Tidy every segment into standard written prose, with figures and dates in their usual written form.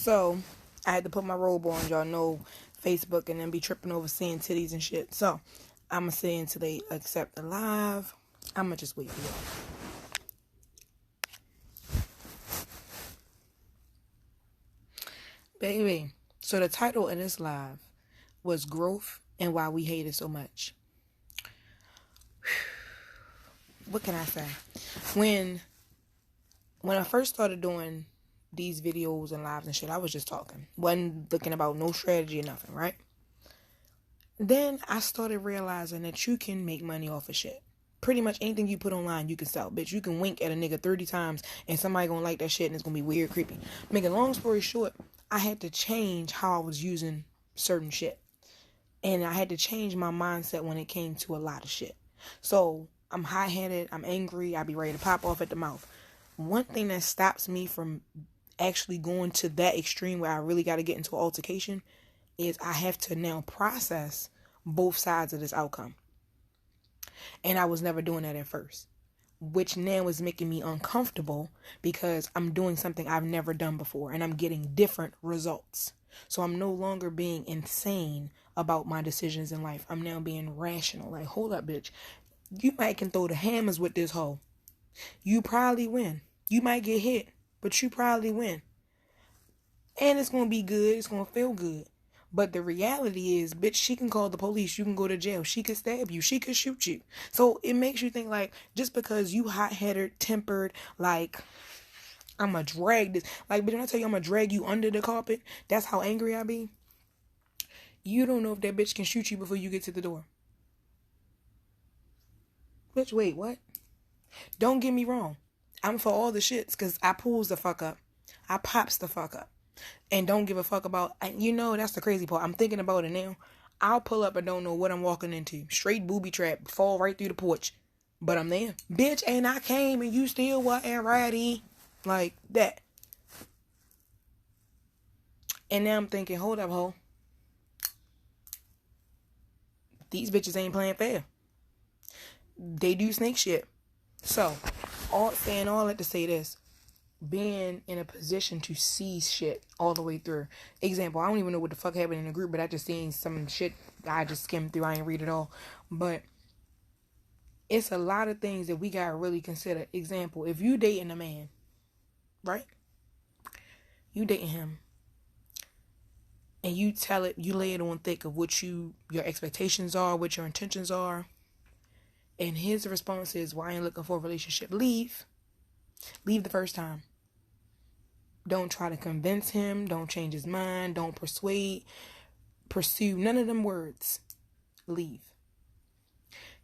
So I had to put my robe on. Y'all know Facebook and then be tripping over seeing titties and shit. So I'm going to say until they accept the live. I'm going to just wait for y'all. Baby, so the title of this live was Growth and Why We Hate It So Much. What can I say? When I first started doing these videos and lives and shit, I was just talking. Wasn't looking about no strategy or nothing, right? Then I started realizing that you can make money off of shit. Pretty much anything you put online, you can sell. Bitch, you can wink at a nigga 30 times and somebody gonna like that shit and it's gonna be weird, creepy. Making a long story short, I had to change how I was using certain shit. And I had to change my mindset when it came to a lot of shit. So I'm high-headed, I'm angry, I be ready to pop off at the mouth. One thing that stops me from actually going to that extreme where I really got to get into an altercation is I have to now process both sides of this outcome. And I was never doing that at first, which now is making me uncomfortable because I'm doing something I've never done before and I'm getting different results. So I'm no longer being insane about my decisions in life. I'm now being rational. Like, hold up, bitch. You might can throw the hammers with this hoe. You probably win. You might get hit, but you probably win. And it's going to be good. It's going to feel good. But the reality is, bitch, she can call the police. You can go to jail. She could stab you. She could shoot you. So it makes you think, like, just because you hot-headed, tempered, like, I'm going to drag this. Like, but when I tell you I'm going to drag you under the carpet, that's how angry I be. You don't know if that bitch can shoot you before you get to the door. Bitch, wait, what? Don't get me wrong. I'm for all the shits because I pulls the fuck up. I pops the fuck up. And don't give a fuck about, you know, that's the crazy part. I'm thinking about it now. I'll pull up and don't know what I'm walking into. Straight booby trap. Fall right through the porch. But I'm there. Bitch, and I came and you still wasn't ready. Like that. And now I'm thinking, hold up, ho. These bitches ain't playing fair. They do snake shit. So, saying all that to say this. Being in a position to see shit all the way through. Example, I don't even know what the fuck happened in the group, but I just seen some shit I just skimmed through. I ain't read it all. But it's a lot of things that we gotta really consider. Example, if you dating a man, right? You dating him. And you lay it on thick of what your expectations are, what your intentions are. And his response is, well, I ain't looking for a relationship. Leave. Leave the first time. Don't try to convince him. Don't change his mind. Don't persuade. Pursue. None of them words. Leave.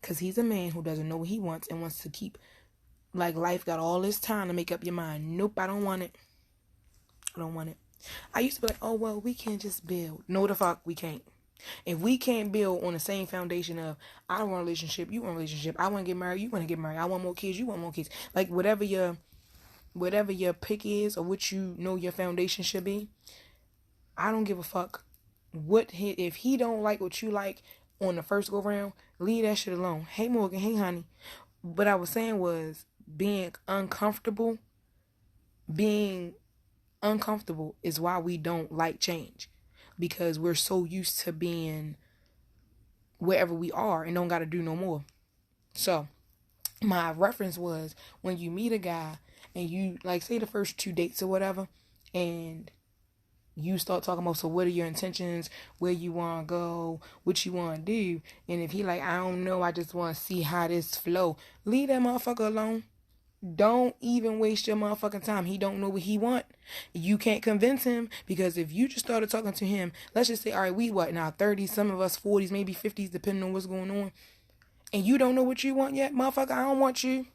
Because he's a man who doesn't know what he wants and wants to keep, like, life got all this time to make up your mind. Nope, I don't want it. I don't want it. I used to be like, oh, well, we can't just build. No, the fuck, we can't. If we can't build on the same foundation of, I want a relationship, you want a relationship, I want to get married, you want to get married, I want more kids, you want more kids. Like, whatever your pick is or what you know your foundation should be, I don't give a fuck if he don't like what you like on the first go round, leave that shit alone. Hey Morgan, hey honey. What I was saying was being uncomfortable is why we don't like change, because we're so used to being wherever we are and don't got to do no more. So my reference was when you meet a guy and you, like, say the first 2 dates or whatever, and you start talking about, so what are your intentions, where you want to go, what you want to do, and if he like, I don't know, I just want to see how this flow, leave that motherfucker alone. Don't even waste your motherfucking time. He don't know what he want. You can't convince him, because if you just started talking to him, let's just say, all right, we what now, 30s, some of us 40s, maybe 50s, depending on what's going on, and you don't know what you want yet, motherfucker, I don't want you.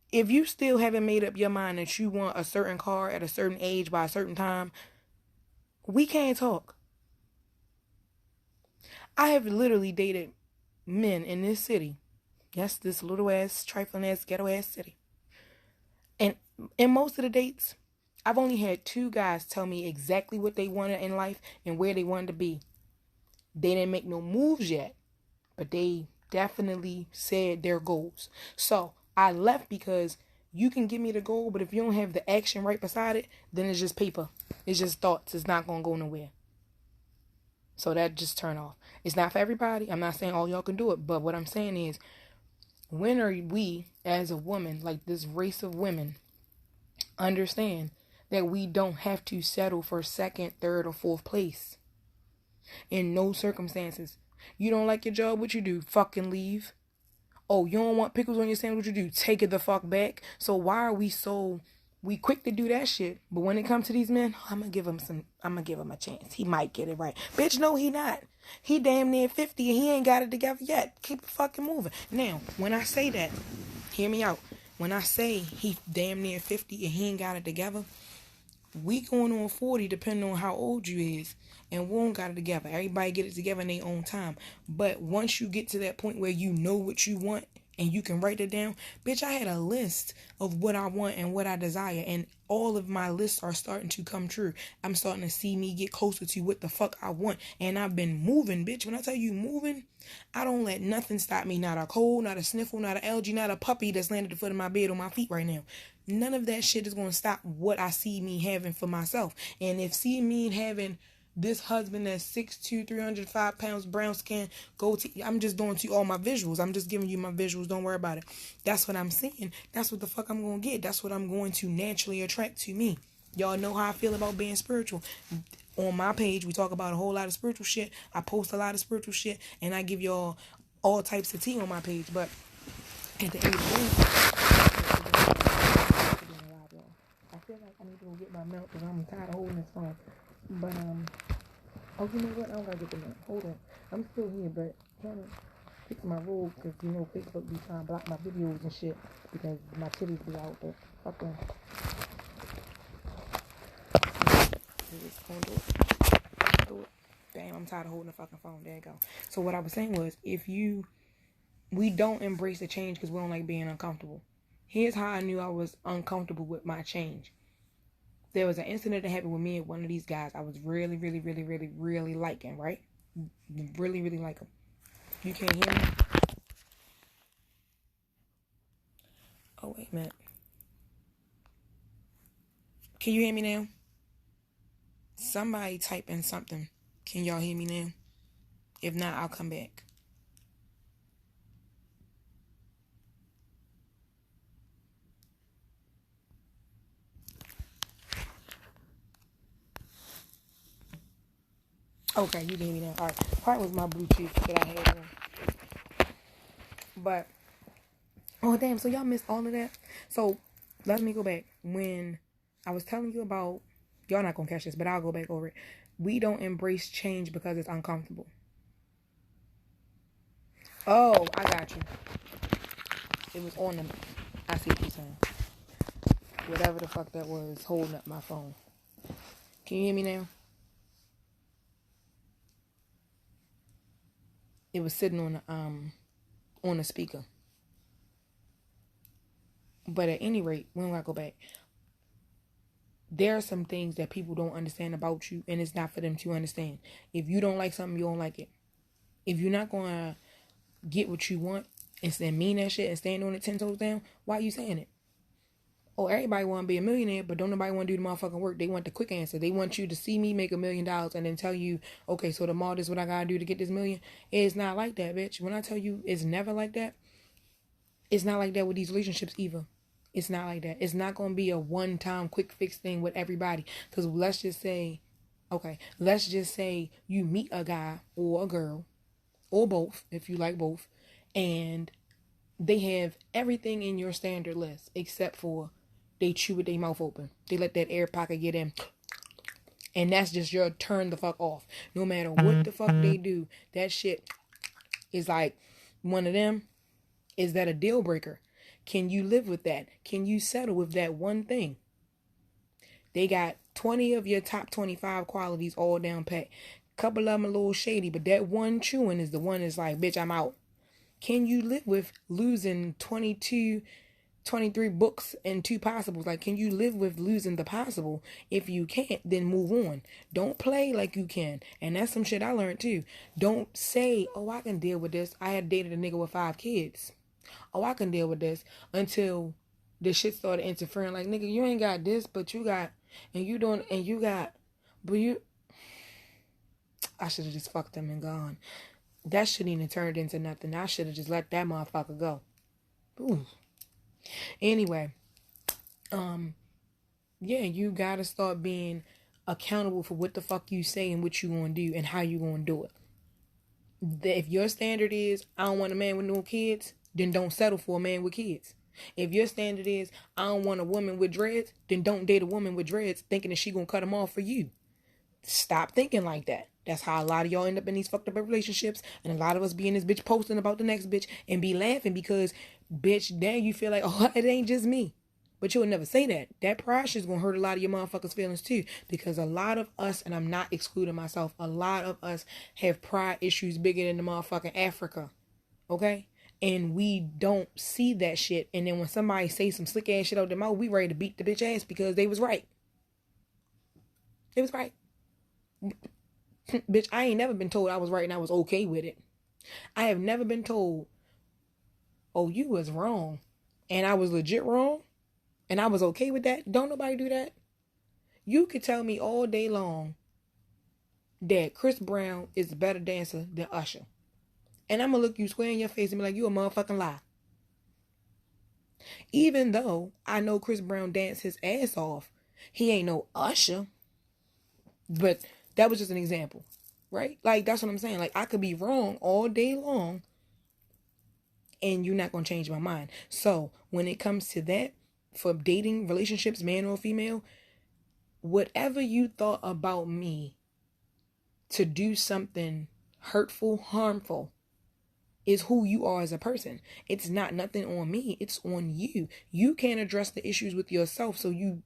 If you still haven't made up your mind that you want a certain car at a certain age by a certain time, we can't talk. I have literally dated men in this city. Yes, this little ass, trifling ass, ghetto ass city. And in most of the dates, I've only had 2 guys tell me exactly what they wanted in life and where they wanted to be. They didn't make no moves yet, but they definitely said their goals. So I left because You can give me the goal, but if you don't have the action right beside it, then it's just paper. It's just thoughts. It's not going to go nowhere. So that just turn off. It's not for everybody. I'm not saying all y'all can do it. But what I'm saying is, when are we, as a woman, like this race of women, understand that we don't have to settle for second, third, or fourth place? In no circumstances. You don't like your job, what you do? Fucking leave. Oh, you don't want pickles on your sandwich, what you do? Take it the fuck back. So why are we quick to do that shit, but when it comes to these men, I'm gonna give him a chance. He might get it right. Bitch, no, he not. He damn near 50 and he ain't got it together yet. Keep it fucking moving. Now, when I say that, hear me out. When I say he damn near 50 and he ain't got it together, we going on 40 depending on how old you is. And we don't got it together. Everybody get it together in their own time. But once you get to that point where you know what you want and you can write it down, bitch, I had a list of what I want and what I desire. And all of my lists are starting to come true. I'm starting to see me get closer to what the fuck I want. And I've been moving, bitch. When I tell you moving, I don't let nothing stop me. Not a cold, not a sniffle, not an allergy, not a puppy that's landed at the foot of my bed on my feet right now. None of that shit is going to stop what I see me having for myself. And if see me having this husband that's 6'2", 305 pounds, brown skin, goatee, I'm just doing to you all my visuals. I'm just giving you my visuals. Don't worry about it. That's what I'm seeing. That's what the fuck I'm going to get. That's what I'm going to naturally attract to me. Y'all know how I feel about being spiritual. On my page, we talk about a whole lot of spiritual shit. I post a lot of spiritual shit, and I give y'all all types of tea on my page. But at the end of the day, I feel like I need to go get my milk because I'm tired of holding this phone. But, oh, you know what? I don't gotta get the milk. Hold on. I'm still here, but trying to fix my robe because, you know, Facebook be trying to block my videos and shit because my titties be out, but fuck them. Do it. Damn, I'm tired of holding the fucking phone. There you go. So what I was saying was, we don't embrace the change because we don't like being uncomfortable. Here's how I knew I was uncomfortable with my change. There was an incident that happened with me and one of these guys I was really, really, really, really, really liking, right? Really, really like him. You can't hear me? Oh, wait a minute. Can you hear me now? Somebody type in something. Can y'all hear me now? If not, I'll come back. Okay, you can hear me now. Alright. Probably was my Bluetooth that I had on. But, oh damn, so y'all missed all of that? So, let me go back. When I was telling you about, y'all not gonna catch this, but I'll go back over it. We don't embrace change because it's uncomfortable. Oh, I got you. It was on them. I see what you're saying. Whatever the fuck that was holding up my phone. Can you hear me now? It was sitting on the speaker. But at any rate, when I go back, there are some things that people don't understand about you, and it's not for them to understand. If you don't like something, you don't like it. If you're not gonna get what you want and mean that shit and stand on it 10 toes down, why are you saying it? Oh, everybody want to be a millionaire, but don't nobody want to do the motherfucking work. They want the quick answer. They want you to see me make $1 million and then tell you, okay, so tomorrow this is what I gotta do to get this million. It's not like that, bitch. When I tell you it's never like that, it's not like that with these relationships either. It's not like that. It's not gonna be a one-time quick fix thing with everybody. Because let's just say you meet a guy or a girl, or both, if you like both, and they have everything in your standard list except for they chew with their mouth open. They let that air pocket get in. And that's just your turn the fuck off. No matter what the fuck they do, that shit is like one of them. Is that a deal breaker? Can you live with that? Can you settle with that one thing? They got 20 of your top 25 qualities all down pat. Couple of them a little shady, but that one chewing is the one that's like, bitch, I'm out. Can you live with losing 23 books and 2 possibles? Like, can you live with losing the possible? If you can't, then move on. Don't play like you can. And that's some shit I learned too. Don't say, oh, I can deal with this. I had dated a nigga with 5 kids. Oh, I can deal with this until the shit started interfering. Like, nigga, you ain't got this, but you got, and you don't, and you got, but you, I should have just fucked them and gone. That shouldn't even turned into nothing. I should have just let that motherfucker go. Ooh. Anyway, yeah, you gotta start being accountable for what the fuck you say and what you gonna do and how you gonna do it. If your standard is, I don't want a man with no kids, then don't settle for a man with kids. If your standard is, I don't want a woman with dreads, then don't date a woman with dreads thinking that she gonna cut them off for you. Stop thinking like that. That's how a lot of y'all end up in these fucked up relationships, and a lot of us be in this bitch posting about the next bitch and be laughing because, bitch, then you feel like, oh, it ain't just me. But you'll never say that. That pride shit's gonna hurt a lot of your motherfuckers' feelings too. Because a lot of us, and I'm not excluding myself, a lot of us have pride issues bigger than the motherfucking Africa. Okay? And we don't see that shit. And then when somebody say some slick ass shit out their mouth, we ready to beat the bitch ass because they was right. They was right. Bitch, I ain't never been told I was right and I was okay with it. I have never been told, oh, you was wrong. And I was legit wrong. And I was okay with that. Don't nobody do that. You could tell me all day long that Chris Brown is a better dancer than Usher. And I'm going to look you square in your face and be like, you a motherfucking lie. Even though I know Chris Brown danced his ass off, he ain't no Usher. But that was just an example, right? Like, that's what I'm saying. Like, I could be wrong all day long and you're not going to change my mind. So when it comes to that, for dating, relationships, man or female, whatever you thought about me to do something hurtful, harmful, is who you are as a person. It's not nothing on me. It's on you. You can't address the issues with yourself, so you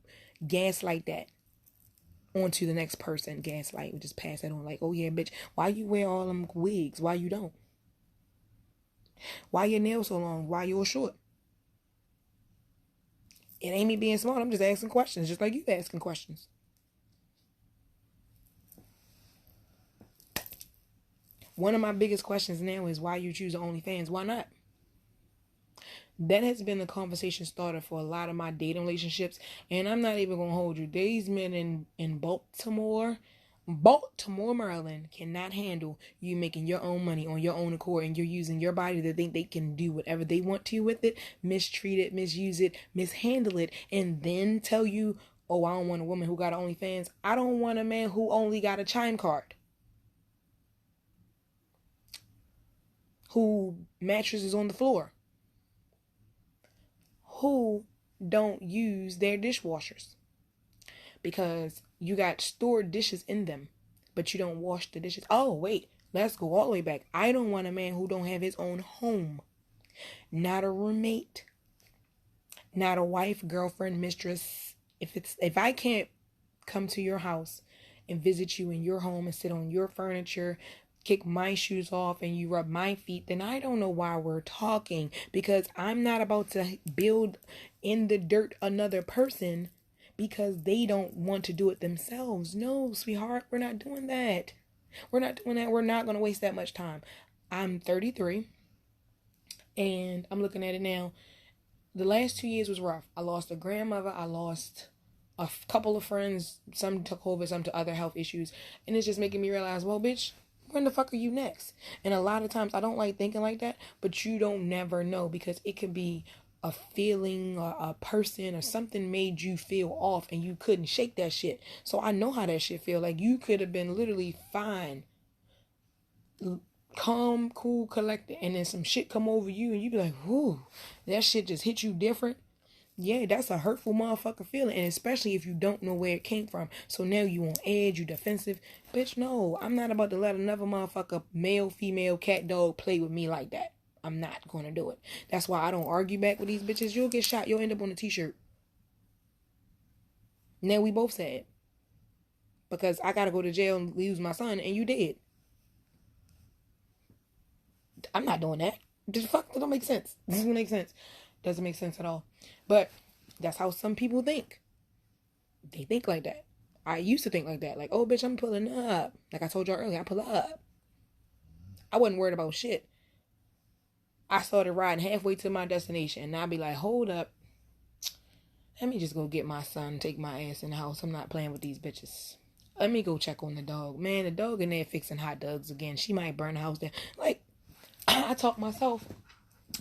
gaslight that onto the next person. Gaslight, we just pass that on like, oh yeah, bitch, why you wear all them wigs? Why you don't? Why your nails so long? Why yours short? It ain't me being smart. I'm just asking questions, just like you asking questions. One of my biggest questions now is why you choose OnlyFans. Why not? That has been the conversation starter for a lot of my dating relationships. And I'm not even going to hold you. These men in Baltimore, Maryland, cannot handle you making your own money on your own accord and you're using your body to think they can do whatever they want to with it, mistreat it, misuse it, mishandle it, and then tell you, oh, I don't want a woman who got OnlyFans. I don't want a man who only got a chime card. Who mattresses on the floor. Who don't use their dishwashers. Because you got stored dishes in them, but you don't wash the dishes. Oh, wait, let's go all the way back. I don't want a man who don't have his own home. Not a roommate. Not a wife, girlfriend, mistress. If I can't come to your house and visit you in your home and sit on your furniture, kick my shoes off and you rub my feet, then I don't know why we're talking, because I'm not about to build in the dirt another person because they don't want to do it themselves. No, sweetheart, we're not doing that. We're not doing that. We're not going to waste that much time. I'm 33 and I'm looking at it now. The last 2 years was rough. I lost a grandmother. I lost a couple of friends. Some to COVID, some to other health issues. And it's just making me realize, well, bitch, when the fuck are you next? And a lot of times I don't like thinking like that, but you don't never know, because it could be a feeling or a person or something made you feel off and you couldn't shake that shit. So I know how that shit feel. Like, you could have been literally fine, calm, cool, collected, and then some shit come over you and you be like, whoo, that shit just hit you different. Yeah, that's a hurtful motherfucker feeling, and especially if you don't know where it came from. So now you on edge, you defensive. Bitch, no, I'm not about to let another motherfucker, male, female, cat, dog, play with me like that. I'm not going to do it. That's why I don't argue back with these bitches. You'll get shot. You'll end up on a t-shirt. Now we both said, because I got to go to jail and lose my son, and you did. I'm not doing that. The fuck, that don't make sense. This doesn't make sense. Doesn't make sense at all. But that's how some people think. They think like that. I used to think like that. Like, oh, bitch, I'm pulling up. Like I told y'all earlier, I pull up. I wasn't worried about shit. I started riding halfway to my destination, and I'd be like, hold up. let me just go get my son, take my ass in the house. I'm not playing with these bitches. Let me go check on the dog. Man, the dog in there fixing hot dogs again. She might burn the house down. Like, I talked myself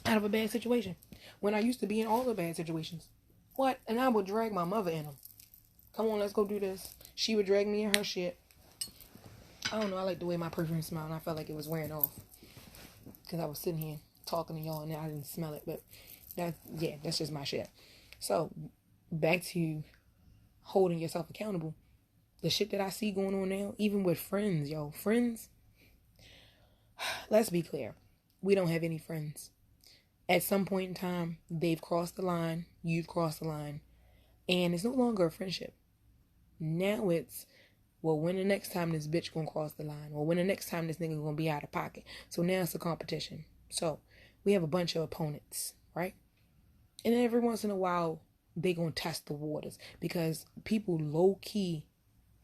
out of a bad situation when I used to be in all the bad situations. What? And I would drag my mother in them. Come on, let's go do this. She would drag me in her shit. I don't know. I like the way my perfume smelled, and I felt like it was wearing off because I was sitting here talking to y'all and I didn't smell it. But that's just my shit. So back to holding yourself accountable. The shit that I see going on now, even with friends, friends. Let's be clear. We don't have any friends. At some point in time, they've crossed the line. You've crossed the line. And it's no longer a friendship. Now it's, well, when the next time this bitch gonna cross the line? Or when the next time this nigga gonna be out of pocket? So now it's a competition. So we have a bunch of opponents, right? And then every once in a while, they gonna test the waters. Because people low-key,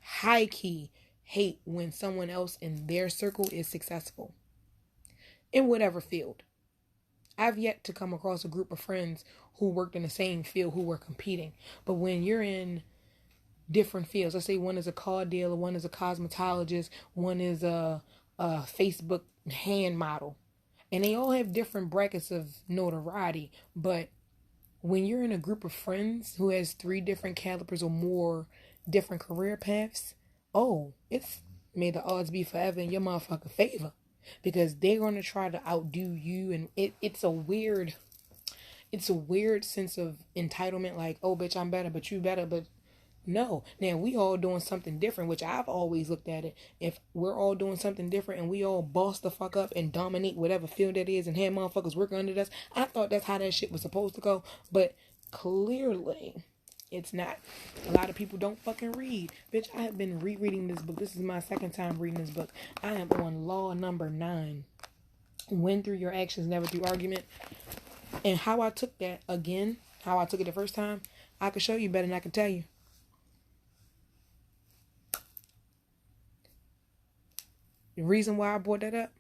high-key hate when someone else in their circle is successful. In whatever field. I've yet to come across a group of friends who worked in the same field who were competing. But when you're in different fields, let's say one is a car dealer, one is a cosmetologist, one is a Facebook hand model. And they all have different brackets of notoriety. But when you're in a group of friends who has 3 different calibers or more different career paths, it's may the odds be forever in your motherfucking favor. Because they're going to try to outdo you. And it's a weird sense of entitlement. Like, oh, bitch, I'm better, but you better. But no. Now, we all doing something different, which I've always looked at it. If we're all doing something different and we all boss the fuck up and dominate whatever field that is and have motherfuckers working under us, I thought that's how that shit was supposed to go. But clearly, it's not. A lot of people don't fucking read. Bitch, I have been rereading this book. This is my second time reading this book. I am on law number 9. Win through your actions, never through argument. And how I took that again, how I took it the first time, I could show you better than I can tell you. The reason why I brought that up,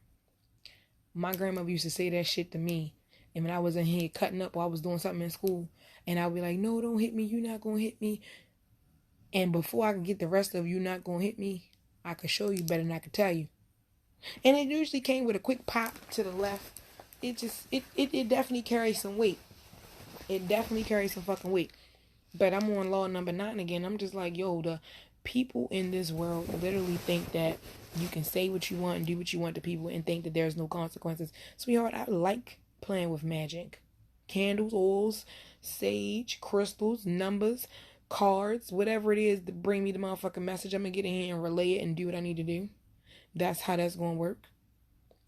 my grandmother used to say that shit to me. And when I was in here cutting up while I was doing something in school, and I'd be like, no, don't hit me. You're not going to hit me. And before I could get the rest of you not going to hit me, I could show you better than I could tell you. And it usually came with a quick pop to the left. It definitely carries some weight. It definitely carries some fucking weight. But I'm on law number 9 again. I'm just like, the people in this world literally think that you can say what you want and do what you want to people and think that there's no consequences. Sweetheart, I like playing with magic. Candles, oils, sage, crystals, numbers, cards, whatever it is to bring me the motherfucking message. I'm going to get in here and relay it and do what I need to do. That's how that's going to work.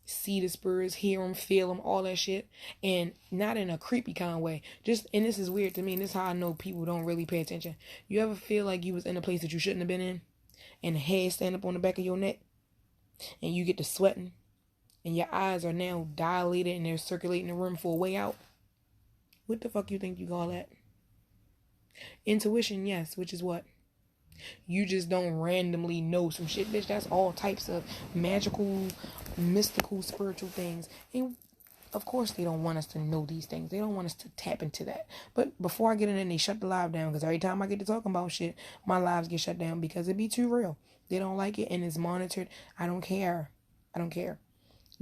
See the spirits, hear them, feel them, all that shit. And not in a creepy kind of way. And this is weird to me. And this is how I know people don't really pay attention. You ever feel like you was in a place that you shouldn't have been in? And the hair stand up on the back of your neck? And you get to sweating? And your eyes are now dilated and they're circulating the room for a way out? What the fuck you think you call that? Intuition, yes, which is what? You just don't randomly know some shit, bitch. That's all types of magical, mystical, spiritual things. And of course they don't want us to know these things. They don't want us to tap into that. But before I get in there, they shut the live down. Because every time I get to talking about shit, my lives get shut down because it be too real. They don't like it and it's monitored. I don't care.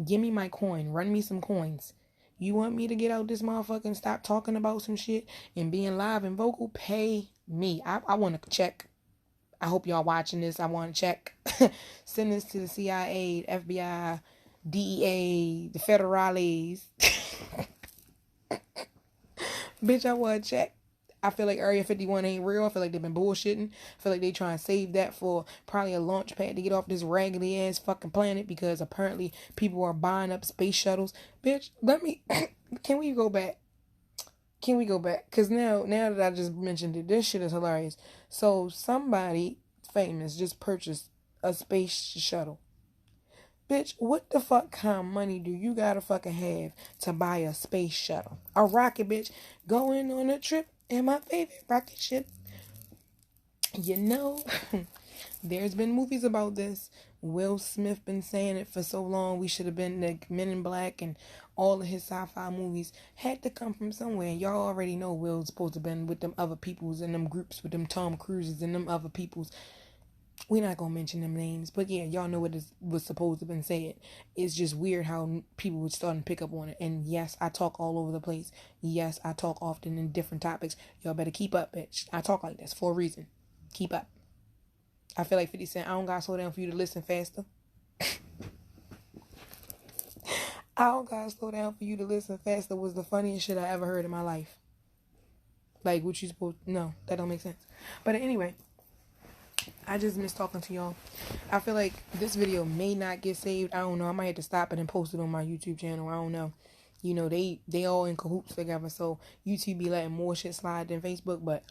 Give me my coin. Run me some coins. You want me to get out this motherfucker and stop talking about some shit and being live and vocal? Pay me. I want to check. I hope y'all watching this. I want to check. Send this to the CIA, FBI, DEA, the federales. Bitch, I want to check. I feel like Area 51 ain't real. I feel like they've been bullshitting. I feel like they trying to save that for probably a launch pad to get off this raggedy ass fucking planet because apparently people are buying up space shuttles. Bitch, can we go back? Because now that I just mentioned it, this shit is hilarious. So somebody famous just purchased a space shuttle. Bitch, what the fuck kind of money do you gotta fucking have to buy a space shuttle? A rocket, bitch. Going on a trip in my favorite rocket ship. There's been movies about this. Will Smith been saying it for so long. We should have been the Men in Black, and all of his sci-fi movies had to come from somewhere. And y'all already know Will's supposed to have been with them other peoples and them groups with them Tom Cruises and them other peoples. We're not gonna mention them names, but yeah, y'all know what was supposed to have been said. It's just weird how people would start to pick up on it. And yes, I talk all over the place. Yes, I talk often in different topics. Y'all better keep up, bitch. I talk like this for a reason. Keep up. I feel like 50 Cent. I don't gotta slow down for you to listen faster. I don't gotta slow down for you to listen faster was the funniest shit I ever heard in my life. Like, what you supposed... No, that don't make sense. But anyway, I just miss talking to y'all. I feel like this video may not get saved. I don't know. I might have to stop it and post it on my YouTube channel. I don't know. You know, they all in cahoots together. So YouTube be letting more shit slide than Facebook. But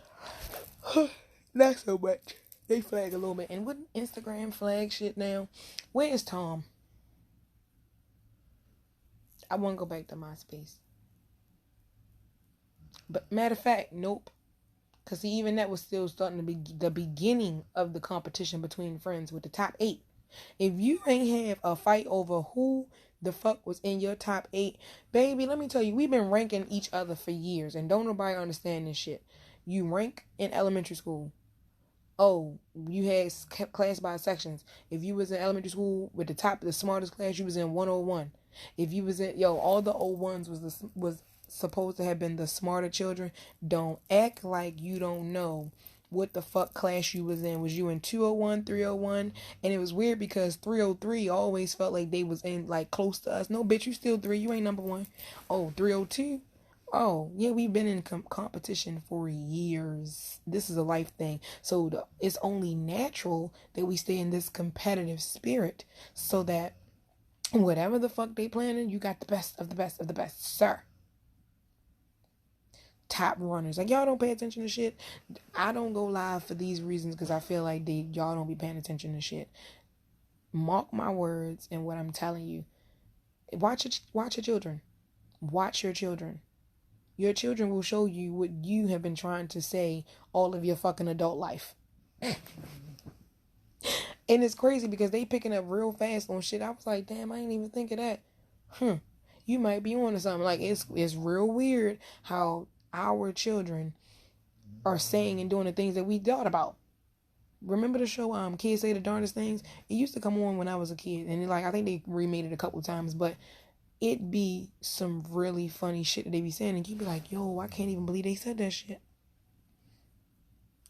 not so much. They flag a little bit. And wouldn't Instagram flag shit now? Where is Tom? I want to go back to MySpace. But matter of fact, nope. Because even that was still starting to be the beginning of the competition between friends with the top 8. If you ain't have a fight over who the fuck was in your top 8, baby, let me tell you, we've been ranking each other for years. And don't nobody understand this shit. You rank in elementary school. Oh, you had class by sections. If you was in elementary school with the smartest class, you was in 101. If you was in, all the old ones was supposed to have been the smarter children. Don't act like you don't know what the fuck class you was in. Was you in 201, 301? And it was weird because 303 always felt like they was in, like, close to us. No, bitch, you still 3. You ain't number 1. Oh, 302? Oh, yeah, we've been in competition for years. This is a life thing. So it's only natural that we stay in this competitive spirit so that whatever the fuck they planning, you got the best of the best of the best, sir. Top runners. Like, y'all don't pay attention to shit. I don't go live for these reasons because I feel like y'all don't be paying attention to shit. Mark my words and what I'm telling you. Watch your children. Watch your children. Your children will show you what you have been trying to say all of your fucking adult life. And it's crazy because they picking up real fast on shit. I was like, damn, I didn't even think of that. You might be on to something. Like, it's real weird how our children are saying and doing the things that we thought about. Remember the show Kids Say the Darndest Things? It used to come on when I was a kid. And I think they remade it a couple times. But it be some really funny shit that they be saying. And you be like, yo, I can't even believe they said that shit.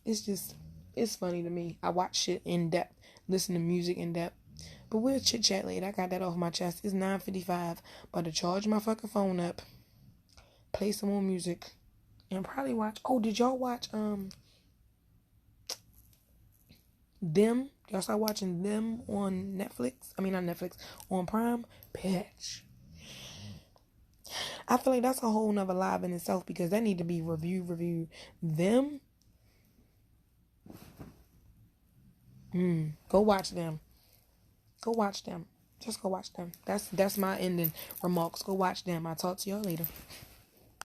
It's funny to me. I watch shit in depth. Listen to music in depth. But we'll chit chat later. I got that off my chest. It's 9:55. About to charge my fucking phone up. Play some more music. And probably watch. Oh, did y'all watch Them? Y'all start watching Them on Netflix? I mean, not Netflix. On Prime? Bitch. I feel like that's a whole nother live in itself because that need to be reviewed. Them? Go watch them. Go watch them. Just go watch them. That's my ending remarks. Go watch them. I'll talk to y'all later.